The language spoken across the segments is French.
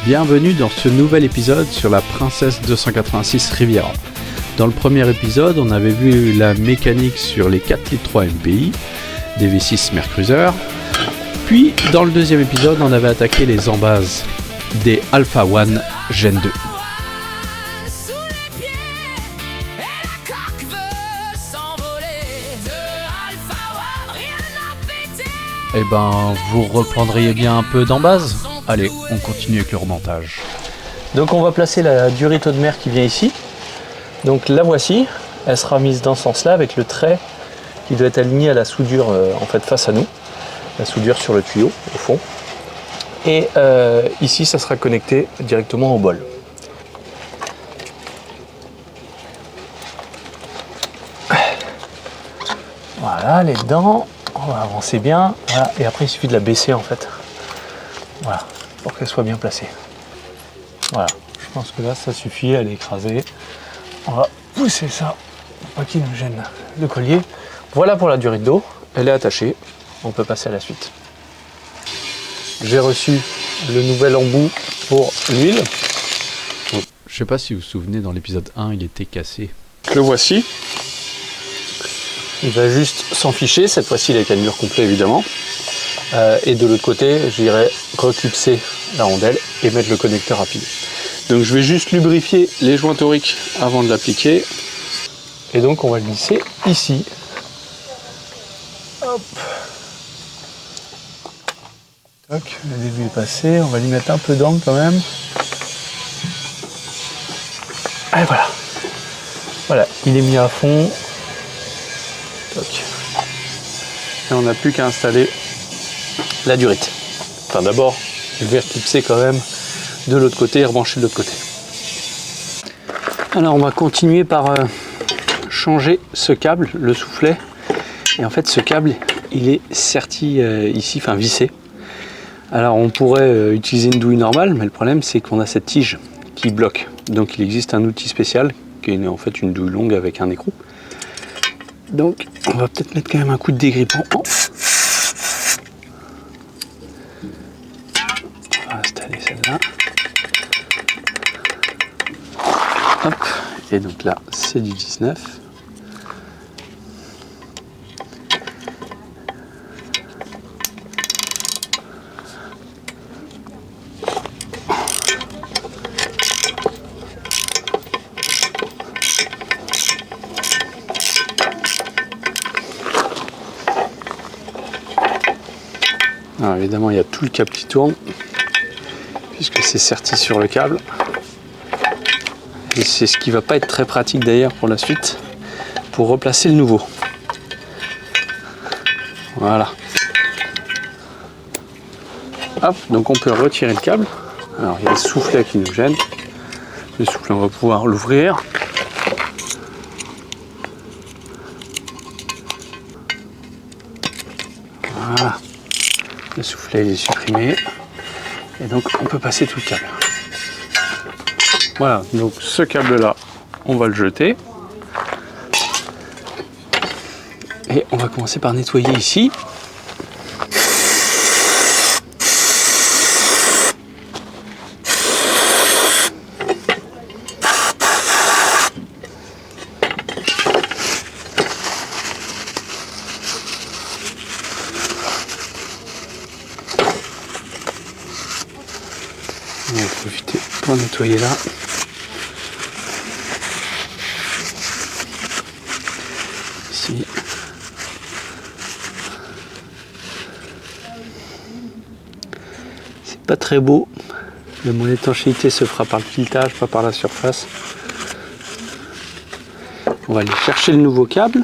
Bienvenue dans ce nouvel épisode sur la Princess 286 Riviera. Dans le premier épisode, on avait vu la mécanique sur les 4 litres 3 MPI des V6 Mercruiser. Puis, dans le deuxième épisode, on avait attaqué les embases des Alpha One Gen 2. Eh ben, vous reprendriez bien un peu d'embase ? Allez, on continue avec le remontage. Donc on va placer la durite eau de mer qui vient ici. Donc la voici, elle sera mise dans ce sens-là avec le trait qui doit être aligné à la soudure en fait face à nous. La soudure sur le tuyau au fond. Et ici ça sera connecté directement au bol. Voilà, les dents. On va avancer bien, voilà. Et après il suffit de la baisser en fait, voilà, pour qu'elle soit bien placée. Voilà, je pense que là ça suffit, elle est écrasée. On va pousser ça pour pas qu'il nous gêne le collier. Voilà pour la durite d'eau, elle est attachée, on peut passer à la suite. J'ai reçu le nouvel embout pour l'huile. Je sais pas si vous vous souvenez, dans l'épisode 1, il était cassé. Le voici. Il va juste s'en ficher, cette fois-ci il est cannelure complet évidemment. Et de l'autre côté, j'irai reclipser la rondelle et mettre le connecteur rapide. Donc je vais juste lubrifier les joints toriques avant de l'appliquer. Et donc on va le glisser ici. Hop. Toc, le début est passé, on va lui mettre un peu d'angle quand même. Et voilà. Voilà, il est mis à fond. Et on n'a plus qu'à installer la durite. Enfin d'abord, je vais reclipser quand même de l'autre côté et rebrancher de l'autre côté. Alors on va continuer par changer ce câble, le soufflet. Et en fait ce câble, il est serti ici, enfin vissé. Alors on pourrait utiliser une douille normale, mais le problème c'est qu'on a cette tige qui bloque. Donc il existe un outil spécial, qui est en fait une douille longue avec un écrou. Donc on va peut-être mettre quand même un coup de dégrippant. On va installer celle-là. Hop. Et donc là c'est du 19. Alors évidemment il y a tout le câble qui tourne puisque c'est serti sur le câble et c'est ce qui va pas être très pratique d'ailleurs pour la suite pour replacer le nouveau. Voilà. Hop, donc on peut retirer le câble. Alors il y a le soufflet qui nous gêne. Le soufflet on va pouvoir l'ouvrir. Voilà. Le soufflet il est supprimé et donc on peut passer tout le câble. Voilà, donc ce câble là on va le jeter et on va commencer par nettoyer ici. On va profiter pour nettoyer là. Ici. C'est pas très beau. Mon étanchéité se fera par le filetage, pas par la surface. On va aller chercher le nouveau câble.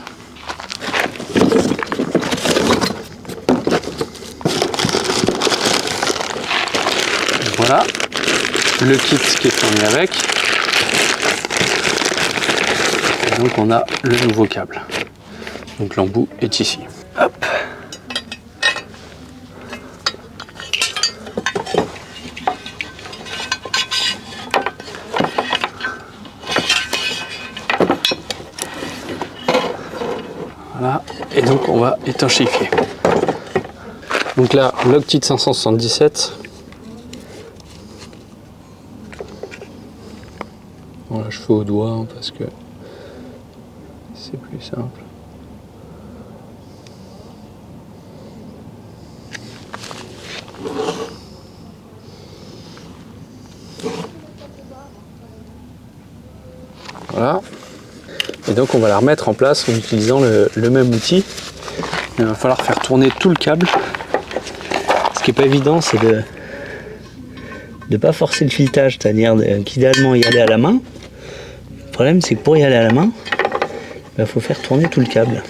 Voilà. Le kit qui est fourni avec. Et donc on a le nouveau câble. Donc l'embout est ici. Hop. Voilà. Et donc on va étanchéifier. Donc là, Loctite 577. Bon, là je fais au doigt hein, parce que c'est plus simple. Voilà. Et donc on va la remettre en place en utilisant le même outil. Il va falloir faire tourner tout le câble. Ce qui n'est pas évident, c'est de ne pas forcer le filetage, c'est-à-dire qu'idéalement y aller à la main. Le problème, c'est que pour y aller à la main, il faut faire tourner tout le câble.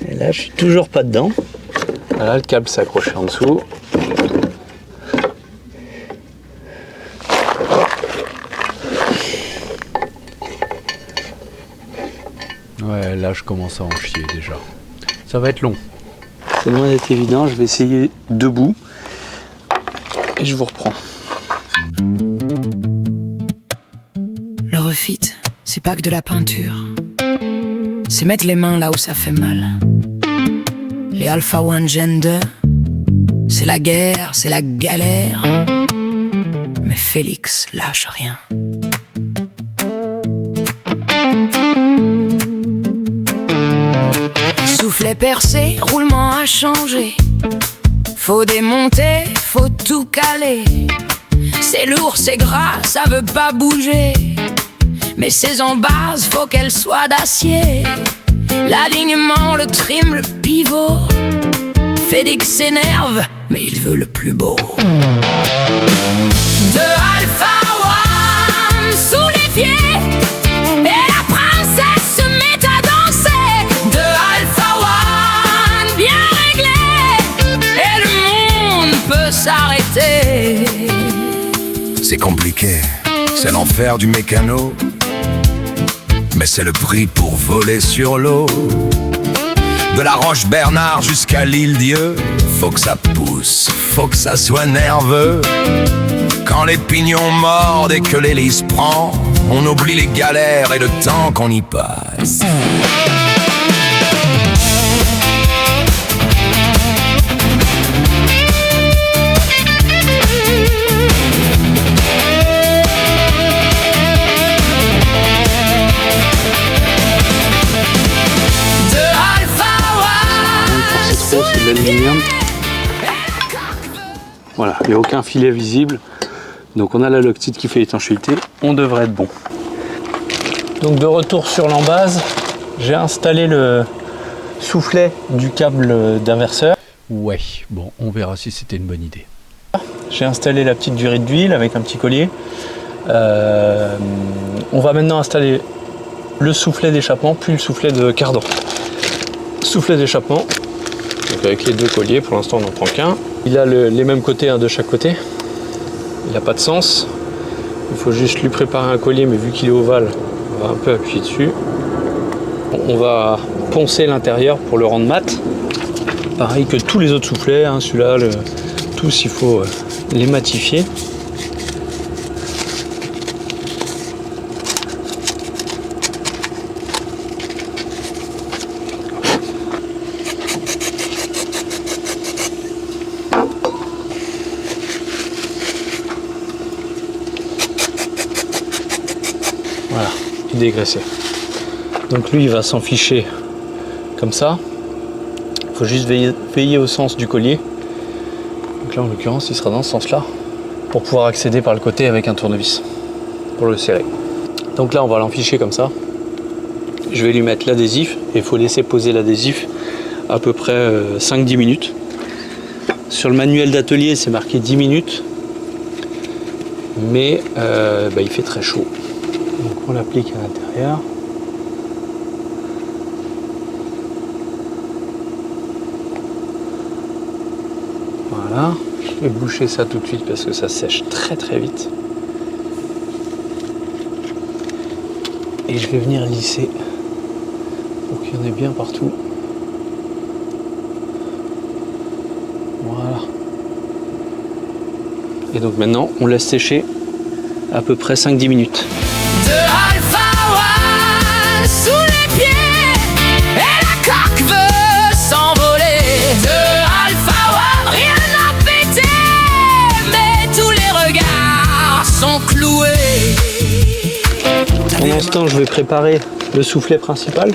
Et là, je suis toujours pas dedans. Là, le câble s'est accroché en dessous. Ouais, là je commence à en chier déjà. Ça va être long. C'est loin d'être évident, je vais essayer debout. Et je vous reprends. Le refit, c'est pas que de la peinture. C'est mettre les mains là où ça fait mal. Les Alpha One Gen 2, c'est la guerre, c'est la galère. Mais Félix lâche rien. Soufflet percé, roulement à changer. Faut démonter, faut tout caler. C'est lourd, c'est gras, ça veut pas bouger. Mais ces embases, faut qu'elles soient d'acier. L'alignement, le trim, le pivot. Félix s'énerve, mais il veut le plus beau. De Alpha One sous les pieds, et la princesse se met à danser. De Alpha One bien réglé, et le monde peut s'arrêter. C'est compliqué, c'est l'enfer du mécano. Mais c'est le prix pour voler sur l'eau. De la Roche Bernard jusqu'à l'île Dieu, faut que ça pousse, faut que ça soit nerveux. Quand les pignons mordent et que l'hélice prend, on oublie les galères et le temps qu'on y passe. C'est de l'aluminium. Voilà, il n'y a aucun filet visible. Donc on a la Loctite qui fait l'étanchéité. On devrait être bon. Donc de retour sur l'embase, j'ai installé le soufflet du câble d'inverseur. Ouais, bon, on verra si c'était une bonne idée. J'ai installé la petite durite d'huile avec un petit collier. On va maintenant installer le soufflet d'échappement puis le soufflet de cardan. Soufflet d'échappement. Donc avec les deux colliers, pour l'instant on n'en prend qu'un. Il a les mêmes côtés hein, de chaque côté. Il n'a pas de sens. Il faut juste lui préparer un collier, mais vu qu'il est ovale, on va un peu appuyer dessus. On va poncer l'intérieur pour le rendre mat. Pareil que tous les autres soufflets, hein, celui-là, tous, il faut les matifier. Voilà, il est dégraissé. Donc lui, il va s'en ficher comme ça. Il faut juste veiller au sens du collier. Donc là, en l'occurrence, il sera dans ce sens-là pour pouvoir accéder par le côté avec un tournevis pour le serrer. Donc là, on va l'enficher comme ça. Je vais lui mettre l'adhésif et il faut laisser poser l'adhésif à peu près 5-10 minutes. Sur le manuel d'atelier, c'est marqué 10 minutes, mais il fait très chaud. Donc on l'applique à l'intérieur. Voilà, je vais boucher ça tout de suite parce que ça sèche très très vite. Et je vais venir lisser pour qu'il y en ait bien partout. Voilà. Et donc maintenant, on laisse sécher à peu près 5-10 minutes. De Alpha One sous les pieds, et la coque veut s'envoler. De Alpha One, rien à ce temps, je vais préparer le soufflet principal.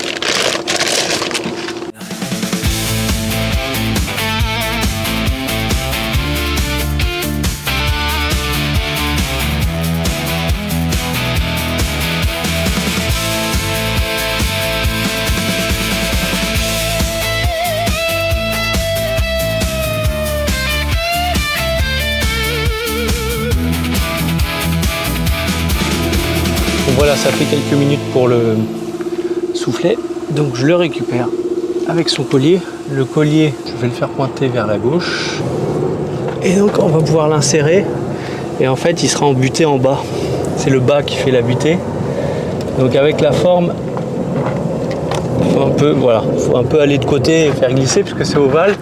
Voilà, ça fait quelques minutes pour le soufflet, donc je le récupère avec son collier. Le collier, je vais le faire pointer vers la gauche. Et donc on va pouvoir l'insérer. Et en fait, il sera embuté en bas. C'est le bas qui fait la butée. Donc avec la forme, faut un peu aller de côté et faire glisser puisque c'est ovale.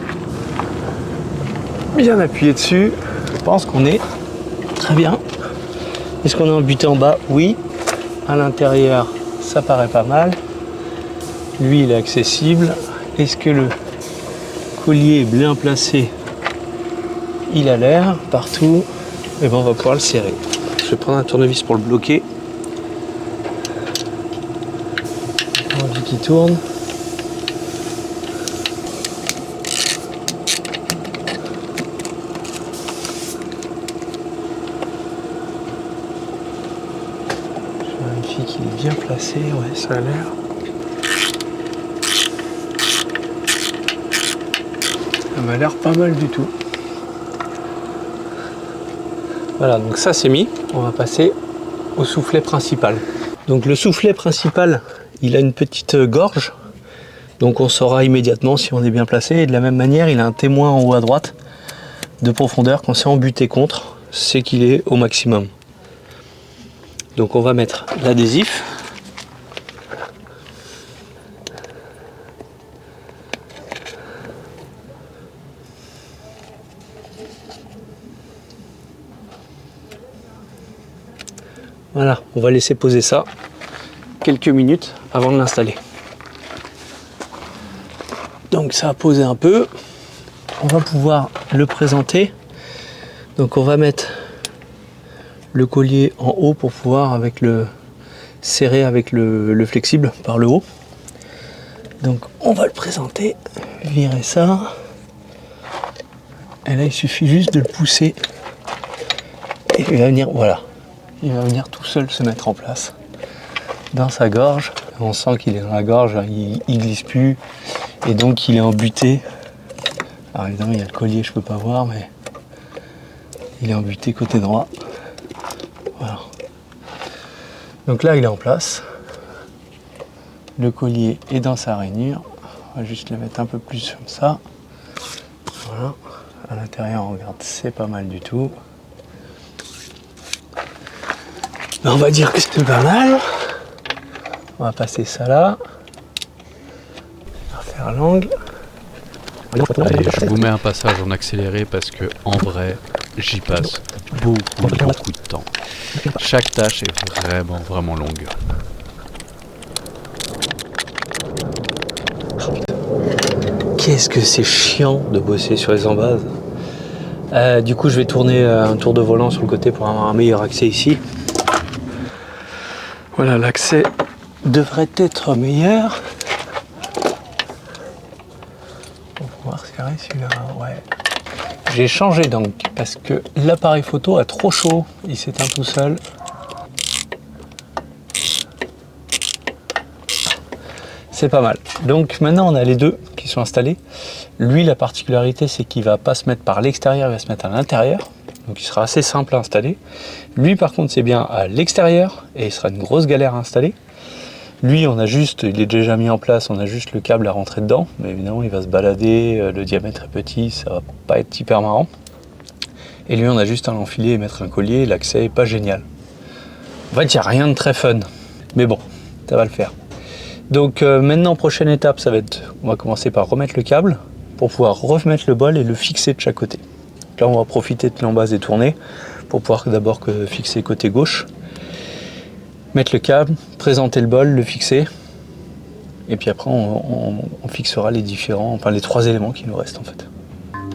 Bien appuyer dessus. Je pense qu'on est très bien. Est-ce qu'on est embuté en bas? Oui. À l'intérieur, ça paraît pas mal. Lui, il est accessible. Est-ce que le collier est bien placé? Il a l'air partout. Et ben, on va pouvoir le serrer. Je vais prendre un tournevis pour le bloquer. On dit qu'il tourne. Qu'il est bien placé, ouais, ça a l'air. Ça m'a l'air pas mal du tout. Voilà, donc ça c'est mis. On va passer au soufflet principal. Donc le soufflet principal, il a une petite gorge. Donc on saura immédiatement si on est bien placé. Et de la même manière, il a un témoin en haut à droite de profondeur. Quand c'est embuté contre, c'est qu'il est au maximum. Donc on va mettre l'adhésif. Voilà, on va laisser poser ça quelques minutes avant de l'installer. Donc ça a posé un peu. On va pouvoir le présenter. Donc on va mettre le collier en haut pour pouvoir serrer avec le flexible par le haut. Donc on va le présenter, virer ça. Et là il suffit juste de le pousser. Et il va venir, voilà. Il va venir tout seul se mettre en place dans sa gorge. On sent qu'il est dans la gorge, il glisse plus. Et donc il est embuté. Alors évidemment il y a le collier, je peux pas voir, mais il est embuté côté droit. Voilà. Donc là il est en place. Le collier est dans sa rainure. On va juste le mettre un peu plus comme ça. Voilà. À l'intérieur, on regarde, c'est pas mal du tout. On va dire que c'était pas mal. On va passer ça là. On va faire l'angle. Allez, je vous mets un passage en accéléré parce que en vrai, j'y passe beaucoup de temps. Chaque tâche est vraiment longue. Qu'est-ce que c'est chiant de bosser sur les embases. Du coup, je vais tourner un tour de volant sur le côté pour avoir un meilleur accès ici. Voilà, l'accès devrait être meilleur. On va voir ce qu'il y a celui-là. Ouais. J'ai changé d'angle parce que l'appareil photo a trop chaud. Il s'éteint tout seul. C'est pas mal. Donc maintenant on a les deux qui sont installés. Lui, la particularité, c'est qu'il va pas se mettre par l'extérieur, il va se mettre à l'intérieur. Donc il sera assez simple à installer. Lui par contre c'est bien à l'extérieur et il sera une grosse galère à installer. Lui il est déjà mis en place, on a juste le câble à rentrer dedans. Mais évidemment il va se balader, le diamètre est petit, ça va pas être hyper marrant. Et lui on a juste à l'enfiler et mettre un collier, l'accès est pas génial. En fait il n'y a rien de très fun. Mais bon, ça va le faire. Donc maintenant, prochaine étape, ça va être, on va commencer par remettre le câble pour pouvoir remettre le bol et le fixer de chaque côté. Là, on va profiter de l'embase et tourner pour pouvoir d'abord fixer côté gauche, mettre le câble, présenter le bol, le fixer, et puis après on fixera les les trois éléments qui nous restent en fait.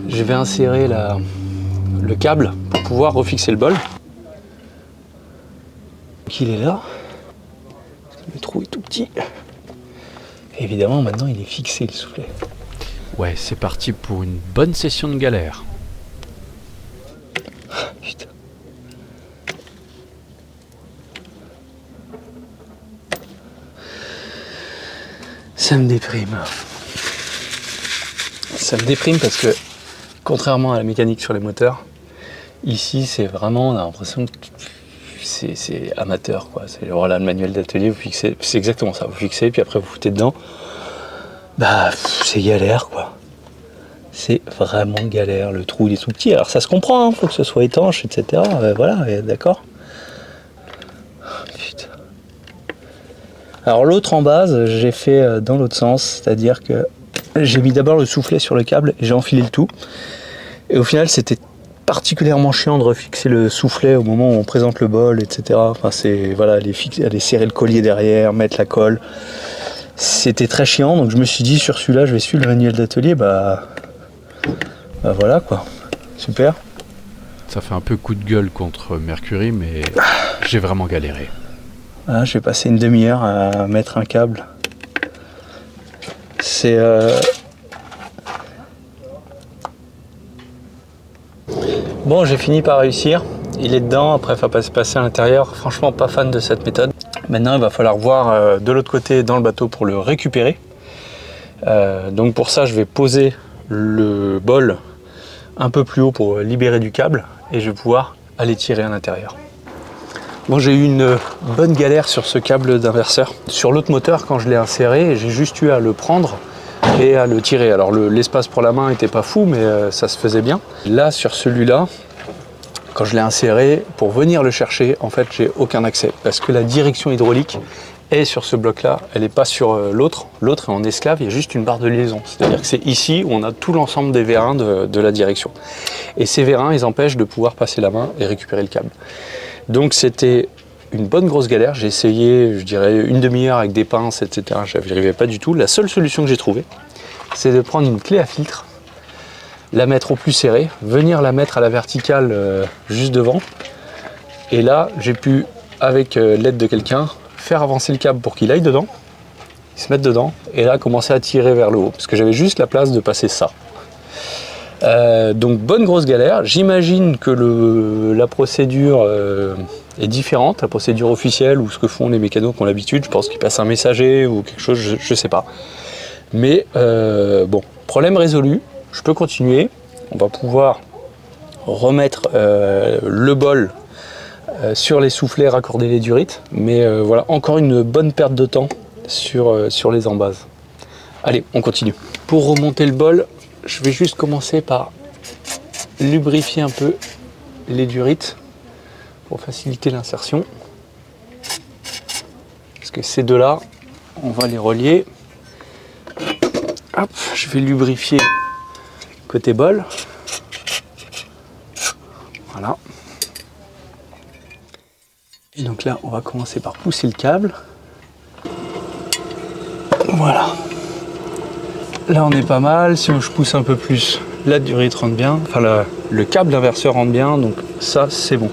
Je vais insérer le câble pour pouvoir refixer le bol. Donc il est là. petit. Et évidemment, maintenant, il est fixé le soufflet. Ouais, c'est parti pour une bonne session de galère. Putain. Ça me déprime. Ça me déprime parce que, contrairement à la mécanique sur les moteurs, ici, c'est vraiment, on a l'impression que c'est amateur, quoi. C'est voilà, le manuel d'atelier, vous fixez, c'est exactement ça. Vous fixez, puis après vous foutez dedans. Bah, c'est galère, quoi. C'est vraiment galère. Le trou, il est tout petit. Alors ça se comprend, hein, faut que ce soit étanche, etc. Voilà, d'accord. Putain. Alors l'autre en base, j'ai fait dans l'autre sens, c'est-à-dire que j'ai mis d'abord le soufflet sur le câble et j'ai enfilé le tout. Et au final, c'était particulièrement chiant de refixer le soufflet au moment où on présente le bol, etc. Enfin, c'est voilà, aller serrer le collier derrière, mettre la colle. C'était très chiant, donc je me suis dit sur celui-là, je vais suivre le manuel d'atelier. Bah voilà quoi, super. Ça fait un peu coup de gueule contre Mercury, mais j'ai vraiment galéré. Voilà, j'ai passé une demi-heure à mettre un câble. C'est bon, j'ai fini par réussir. Il est dedans, après il faut passer à l'intérieur. Franchement, pas fan de cette méthode. Maintenant, il va falloir voir de l'autre côté dans le bateau pour le récupérer. Donc pour ça, je vais poser le bol un peu plus haut pour libérer du câble et je vais pouvoir aller tirer à l'intérieur. Bon, j'ai eu une bonne galère sur ce câble d'inverseur. Sur l'autre moteur, quand je l'ai inséré, j'ai juste eu à le prendre et à le tirer. Alors l'espace pour la main n'était pas fou, mais ça se faisait bien. Là, sur celui-là, quand je l'ai inséré, pour venir le chercher, en fait, j'ai aucun accès. Parce que la direction hydraulique est sur ce bloc-là, elle n'est pas sur l'autre. L'autre est en esclave, il y a juste une barre de liaison. C'est-à-dire que c'est ici où on a tout l'ensemble des vérins de la direction. Et ces vérins, ils empêchent de pouvoir passer la main et récupérer le câble. Donc c'était une bonne grosse galère. J'ai essayé, je dirais, une demi-heure avec des pinces, etc. Je n'y arrivais pas du tout. La seule solution que j'ai trouvée, c'est de prendre une clé à filtre, la mettre au plus serré, venir la mettre à la verticale juste devant. Et là, j'ai pu, avec l'aide de quelqu'un, faire avancer le câble pour qu'il aille dedans, il se mette dedans, et là, commencer à tirer vers le haut. Parce que j'avais juste la place de passer ça. Donc bonne grosse galère. J'imagine que la procédure est différente, la procédure officielle ou ce que font les mécanos qui ont l'habitude. Je pense qu'ils passent un messager ou quelque chose, je sais pas. Mais bon, problème résolu. Je peux continuer. On va pouvoir remettre le bol sur les soufflets, raccorder les durites. Mais voilà, encore une bonne perte de temps sur les embases. Allez, on continue. Pour remonter le bol, je vais juste commencer par lubrifier un peu les durites pour faciliter l'insertion. Parce que ces deux-là, on va les relier. Hop, je vais lubrifier côté bol. Voilà. Et donc là, on va commencer par pousser le câble. Voilà. Là, on est pas mal. Si je pousse un peu plus, la durite rentre bien. Enfin, le câble d'inverseur rentre bien. Donc ça, c'est bon.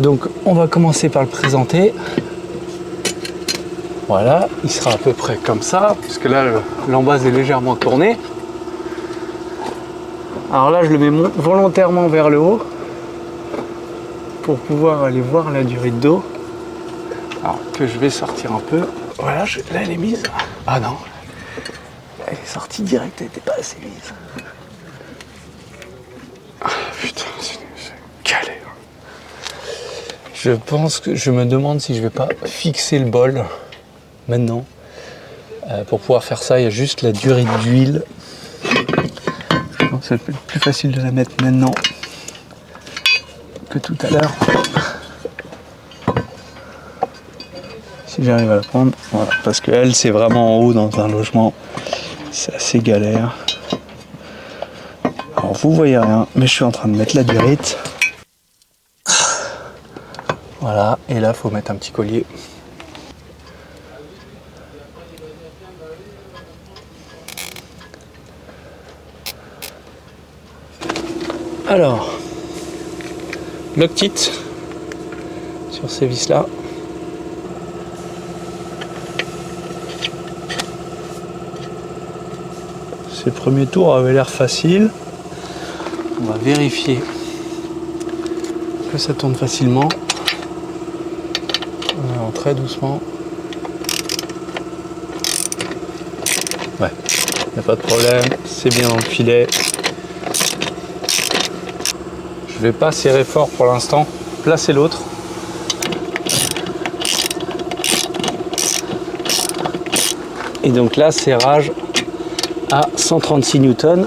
Donc, on va commencer par le présenter. Voilà. Il sera à peu près comme ça. Parce que là, l'embase est légèrement tournée. Alors là, je le mets volontairement vers le haut pour pouvoir aller voir la durite d'eau. Alors que je vais sortir un peu. Voilà, là, elle est mise. Ah non. Elle est sortie direct, elle n'était pas assez mise. Ah, putain, c'est galère. Je pense que je me demande si je vais pas fixer le bol maintenant. Pour pouvoir faire ça, il y a juste la durite d'huile. Je pense que c'est plus facile de la mettre maintenant que tout à l'heure. Si j'arrive à la prendre, voilà, parce qu'elle, c'est vraiment en haut dans un logement. C'est assez galère. Alors vous voyez rien, mais je suis en train de mettre la durite. Voilà, et là il faut mettre un petit collier. Alors, Loctite sur ces vis là. Ces premiers tours avaient l'air faciles. On va vérifier que ça tourne facilement. On avance très doucement. Ouais, il n'y a pas de problème, c'est bien dans le filet. Je ne vais pas serrer fort pour l'instant. Placez l'autre. Et donc là, serrage à 136 newtons.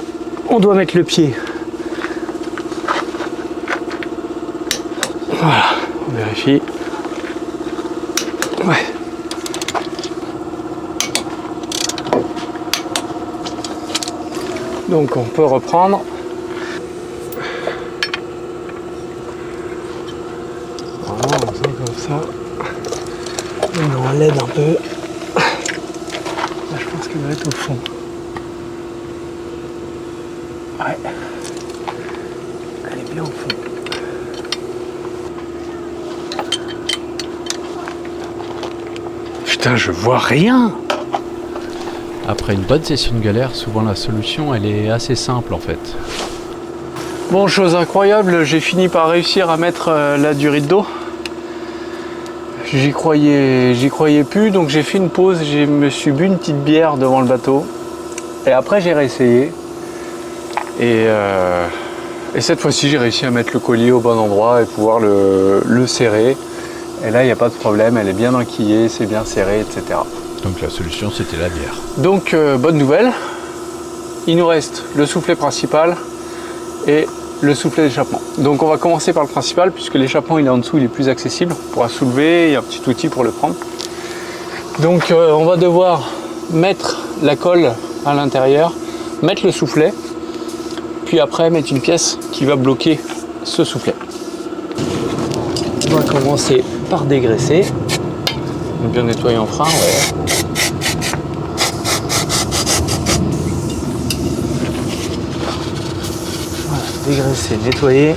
On doit mettre le pied. Voilà, on vérifie. Ouais. Donc on peut reprendre. Voilà, on fait comme ça. On l'aide un peu. Là, je pense qu'elle doit être au fond. Ouais. Elle est bien au fond. Putain, je vois rien. Après une bonne session de galère, souvent la solution elle est assez simple en fait. Bon, chose incroyable, j'ai fini par réussir à mettre la durite d'eau. J'y croyais plus, donc j'ai fait une pause, je me suis bu une petite bière devant le bateau. Et après j'ai réessayé. Et cette fois-ci j'ai réussi à mettre le collier au bon endroit et pouvoir le serrer. Et là il n'y a pas de problème, elle est bien enquillée, c'est bien serré, etc. Donc la solution c'était la bière. Donc bonne nouvelle, il nous reste le soufflet principal et le soufflet d'échappement. Donc on va commencer par le principal puisque l'échappement il est en dessous, il est plus accessible. On pourra soulever, il y a un petit outil pour le prendre. Donc on va devoir mettre la colle à l'intérieur, mettre le soufflet, puis après mettre une pièce qui va bloquer ce soufflet. On va commencer par dégraisser. Bien nettoyer en frein, ouais. Voilà, dégraisser, nettoyer.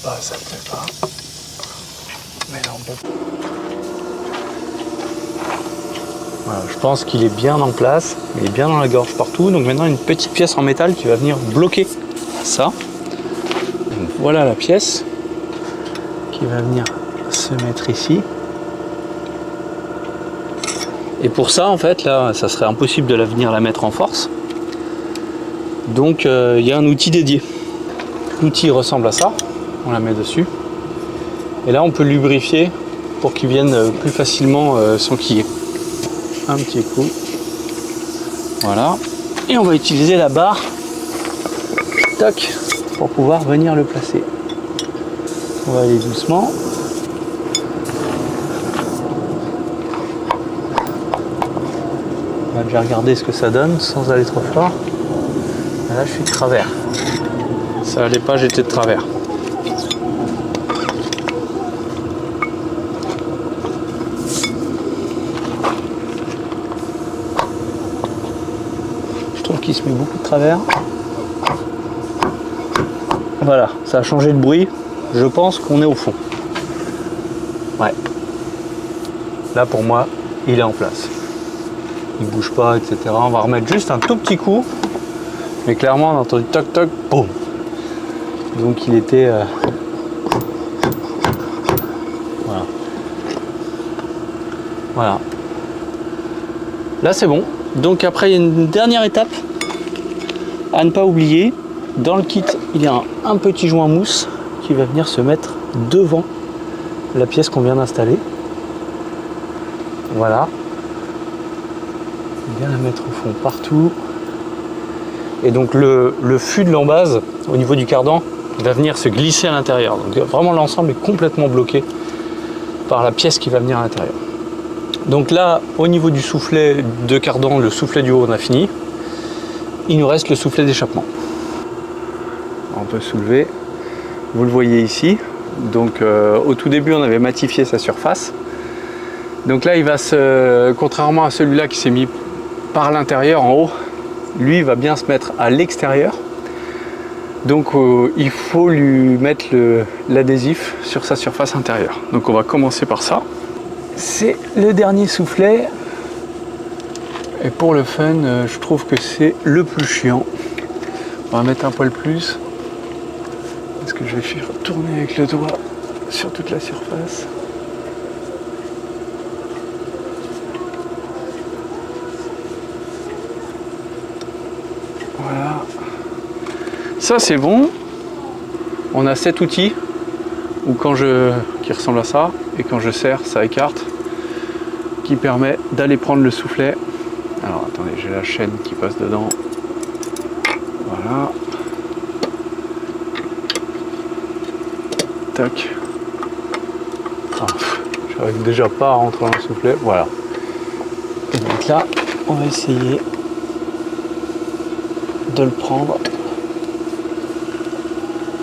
Bas, ça ne fait pas. Mais là, on peut. Voilà, je pense qu'il est bien en place. Il est bien dans la gorge partout. Donc maintenant, une petite pièce en métal qui va venir bloquer ça. Donc, voilà la pièce qui va venir se mettre ici. Et pour ça, en fait, là, ça serait impossible de venir la mettre en force. Donc, il y a un outil dédié. L'outil ressemble à ça. On la met dessus. Et là, on peut lubrifier pour qu'il vienne plus facilement s'enquiller. Un petit coup. Voilà. Et on va utiliser la barre. Toc. Pour pouvoir venir le placer. On va aller doucement. On va déjà regarder ce que ça donne sans aller trop fort. Là, je suis de travers. Ça allait pas, j'étais de travers. Qui se met beaucoup de travers. Voilà, ça a changé de bruit. Je pense qu'on est au fond. Ouais. Là pour moi, il est en place. Il bouge pas, etc. On va remettre juste un tout petit coup. Mais clairement, on a entendu toc toc, boum. Donc il était. Voilà. Voilà. Là c'est bon. Donc après, il y a une dernière étape à ne pas oublier. Dans le kit, il y a un petit joint mousse qui va venir se mettre devant la pièce qu'on vient d'installer. Voilà. Bien la mettre au fond partout. Et donc le fût de l'embase au niveau du cardan va venir se glisser à l'intérieur. Donc vraiment l'ensemble est complètement bloqué par la pièce qui va venir à l'intérieur. Donc là, au niveau du soufflet de cardan, le soufflet du haut, on a fini. Il nous reste le soufflet d'échappement. On peut soulever. Vous le voyez ici. Donc au tout début, on avait matifié sa surface. Donc là, il va contrairement à celui-là qui s'est mis par l'intérieur en haut, lui il va bien se mettre à l'extérieur. Donc il faut lui mettre l'adhésif sur sa surface intérieure. Donc on va commencer par ça. C'est le dernier soufflet. Et pour le fun, je trouve que c'est le plus chiant. On va mettre un poil plus. Parce que je vais faire tourner avec le doigt sur toute la surface. Voilà. Ça c'est bon. On a 7 outils qui ressemble à ça. Et quand je serre, ça écarte. Qui permet d'aller prendre le soufflet. Alors attendez, j'ai la chaîne qui passe dedans. Voilà. Tac. Ah, j'arrive déjà pas à rentrer dans le soufflet. Voilà. Et donc là, on va essayer de le prendre.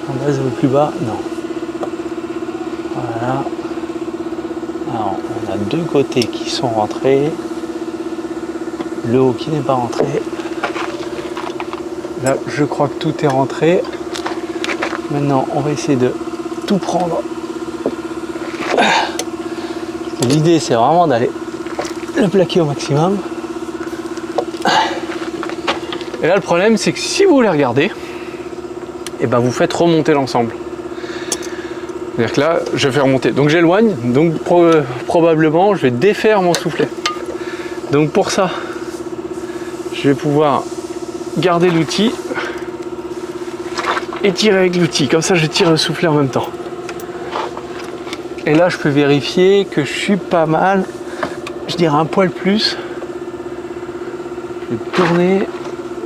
En base le plus bas, non. Voilà. Alors, on a deux côtés qui sont rentrés. Le haut qui n'est pas rentré. Là, je crois que tout est rentré. Maintenant, on va essayer de tout prendre. L'idée, c'est vraiment d'aller le plaquer au maximum. Et là, le problème, c'est que si vous voulez regarder, et ben vous faites remonter l'ensemble. C'est-à-dire que là, je fais remonter. Donc j'éloigne, donc probablement, je vais défaire mon soufflet. Donc pour ça, je vais pouvoir garder l'outil et tirer avec l'outil. Comme ça, je tire le soufflet en même temps. Et là, je peux vérifier que je suis pas mal. Je dirais un poil plus. Je vais tourner.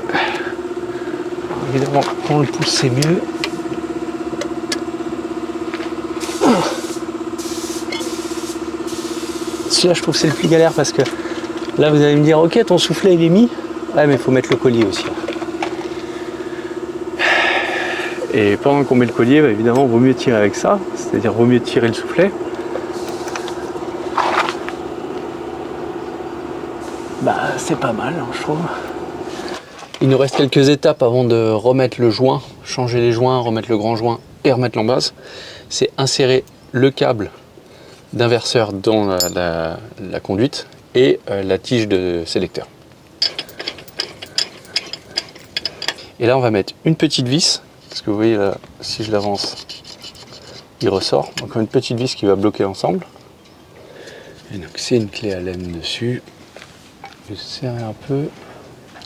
Alors, évidemment, quand on le pousse, c'est mieux. Celui-là, je trouve que c'est le plus galère parce que là, vous allez me dire, ok, ton soufflet, il est mis. Ouais, mais il faut mettre le collier aussi. Et pendant qu'on met le collier, bah, évidemment, il vaut mieux tirer avec ça. C'est-à-dire, vaut mieux tirer le soufflet. Bah, c'est pas mal, hein, je trouve. Il nous reste quelques étapes avant de remettre le joint, changer les joints, remettre le grand joint et remettre l'embase. C'est insérer le câble d'inverseur dans la conduite et la tige de sélecteur. Et là, on va mettre une petite vis, parce que vous voyez là, si je l'avance, il ressort. Donc une petite vis qui va bloquer l'ensemble. Et donc c'est une clé à laine dessus. Je vais serrer un peu.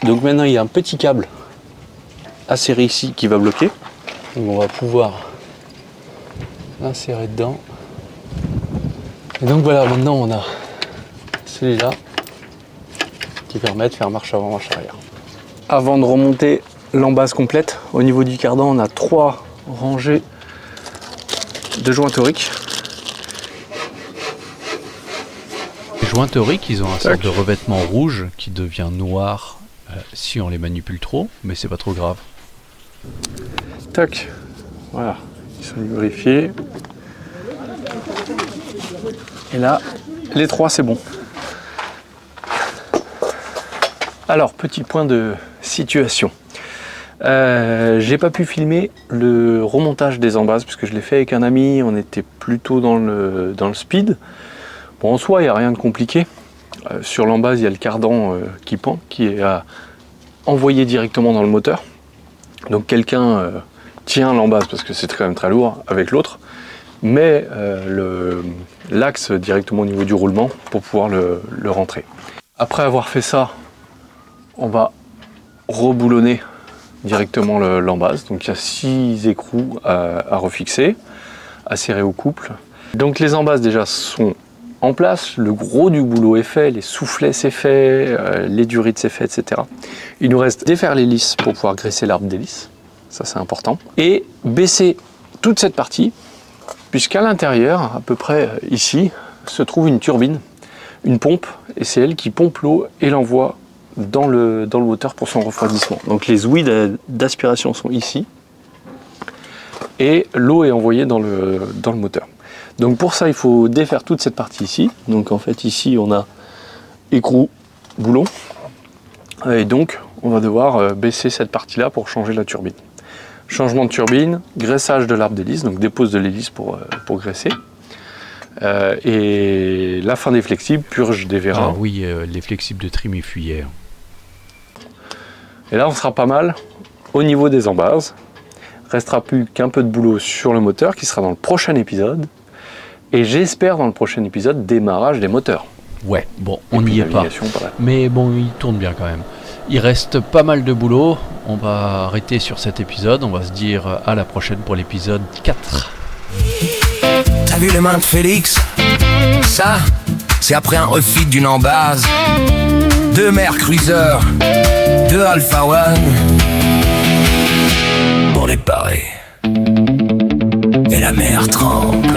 Donc maintenant, il y a un petit câble inséré ici qui va bloquer. Donc on va pouvoir l'insérer dedans. Et donc voilà, maintenant on a celui-là qui permet de faire marche avant, marche arrière. Avant de remonter l'embase complète, au niveau du cardan, on a 3 rangées de joints toriques. Les joints toriques, ils ont un sorte de revêtement rouge qui devient noir si on les manipule trop, mais c'est pas trop grave. Tac, voilà, ils sont lubrifiés. Et là, les 3, c'est bon. Alors, petit point de situation. J'ai pas pu filmer le remontage des embases puisque je l'ai fait avec un ami, on était plutôt dans le speed. Bon, en soi, il n'y a rien de compliqué. Sur l'embase, il y a le cardan qui pend, qui est envoyé directement dans le moteur. Donc quelqu'un tient l'embase parce que c'est quand même très lourd avec l'autre, mais l'axe directement au niveau du roulement pour pouvoir le rentrer. Après avoir fait ça, on va reboulonner directement l'embase. Donc il y a 6 écrous à refixer, à serrer au couple. Donc les embases déjà sont en place, le gros du boulot est fait, les soufflets c'est fait, les durites c'est fait, etc. Il nous reste défaire les lisses pour pouvoir graisser l'arbre d'hélice, ça c'est important, et baisser toute cette partie, puisqu'à l'intérieur, à peu près ici, se trouve une turbine une pompe, et c'est elle qui pompe l'eau et l'envoie dans le moteur pour son refroidissement. Donc les ouïes d'aspiration sont ici, et l'eau est envoyée dans le moteur. Donc pour ça, il faut défaire toute cette partie ici. Donc en fait, ici, on a écrou, boulon, et donc on va devoir baisser cette partie-là pour changer la turbine. Changement de turbine, graissage de l'arbre d'hélice, donc dépose de l'hélice pour graisser. Et la fin des flexibles, purge des vérins. Ah oui, les flexibles de trim et fuyère. Et là, on sera pas mal au niveau des embases. Restera plus qu'un peu de boulot sur le moteur qui sera dans le prochain épisode. Et j'espère dans le prochain épisode, démarrage des moteurs. Ouais, bon, on n'y est pas. Mais bon, il tourne bien quand même. Il reste pas mal de boulot. On va arrêter sur cet épisode. On va se dire à la prochaine pour l'épisode 4. T'as vu les mains de Félix? Ça, c'est après un refit d'une embase. 2 Mer Cruiser, 2 Alpha One pour les parer. Et la mer tremble.